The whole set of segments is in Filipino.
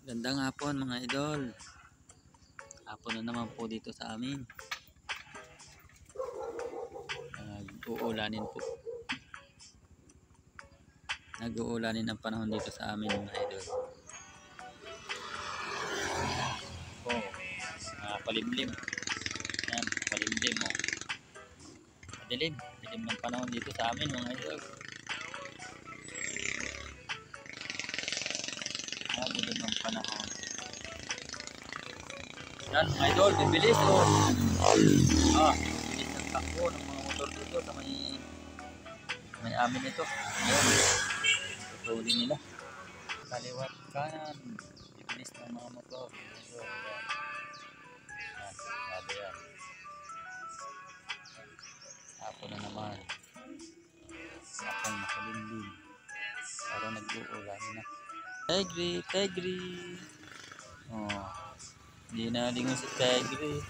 Gandang hapon mga idol. Hapon na naman po dito sa amin. Nag-uulanin po. Nag-uulanin ang panahon dito sa amin mga idol. Palimlim. Yan, palimlim oh. Madilim. Madilim ng panahon dito sa amin mga idol. Madilim ng panahon. Yan mga idol, bibilis oh. Bibilis ng takbo ng mga motor dito sa may amin ito. Ayan. Tutulin nila. Kaliwat kanan. Bibilis ng mga motor. Ayan. Yan. Sabi yan. Hapon na naman. Hapon makalimlim. Para nag-uulan na. Tegri. Oh. Hindi na lingon si Tegri.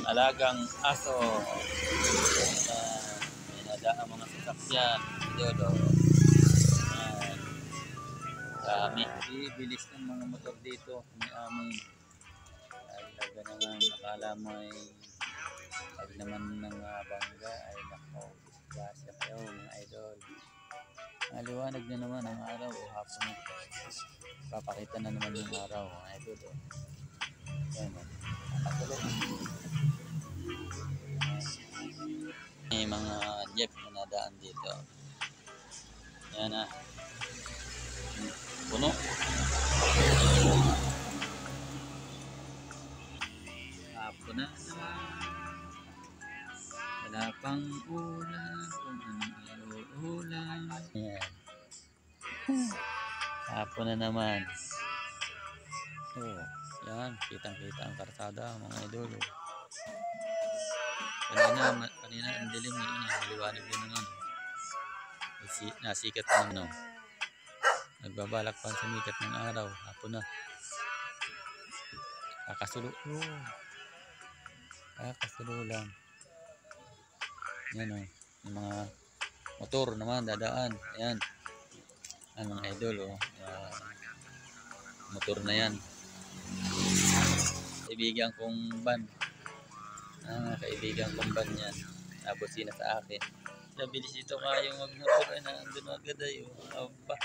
Alagang aso. May nadaang mga sasakyan. Idolo. Dami. Bibilis ng mga motor dito. May amin. Talaga naman nakala mo ay pag naman ng bangga ay nako. Disgrasya kayo mga idol. Maliwanag na naman ang araw o hapon na. Papakita na naman yung araw mga idol. Yan o. Nakatulog. May mga jeep na nadaan dito. Yan na. Puno. Hapon na naman. Wala pang ulan. Kung anong ulan. Yan. Hapon na naman. Oh, yan. Kitang-kita ang karsada mga idol. Kanina ang dilim na yun. Maliwanag din naman. Nasikat na naman. Nagbabalak pa ang sumikat ng araw. Hapon na. Kakasulo. Oh. Kakasulo lang. Yan o. Yung mga motor naman dadaan. Ayan. Ang mga idol o. Motor na yan. Kaibigan kong van. Kaibigan kong van yan. Nabusina sa akin. Nabilis ito kayong magmotor ay naandun agad ay o. Aba.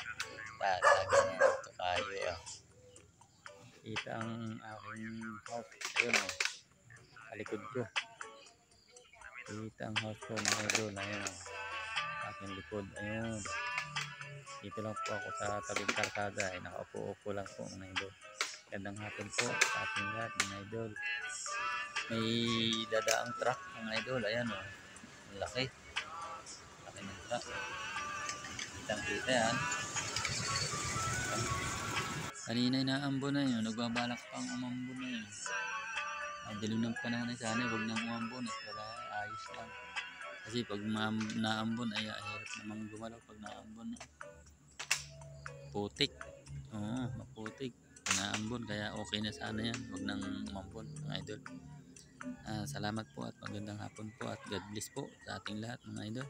Talaga yan. Ito kayo ah. Kita ang aking house. Ayun o. Kalikod ko. Kita ang house ko mga idol. Ayun o. Aking likod. Ayun. Dito lang po ako sa tabing karkada. Ay nakaupo-upo lang po mga idol. Gandang hapon po sa ating lahat mga idol. May dadaang truck mga idol. Ayan o. Laki. Laki ng truck. Kitang-kita yan. Kanina inaambon na yun. Nagbabalak pang umambon na yun. Ang dilim ng panahon ay sana. Huwag nang umambon. At wala ayos lang. Kasi pag naambon ay hirap namang gumalaw pag naambon na. Putik. Oo, maputik. Naambon kaya okay na sana yan. Huwag nang umambon mga idol. Salamat po at magandang hapon po at God bless po sa ating lahat mga idol.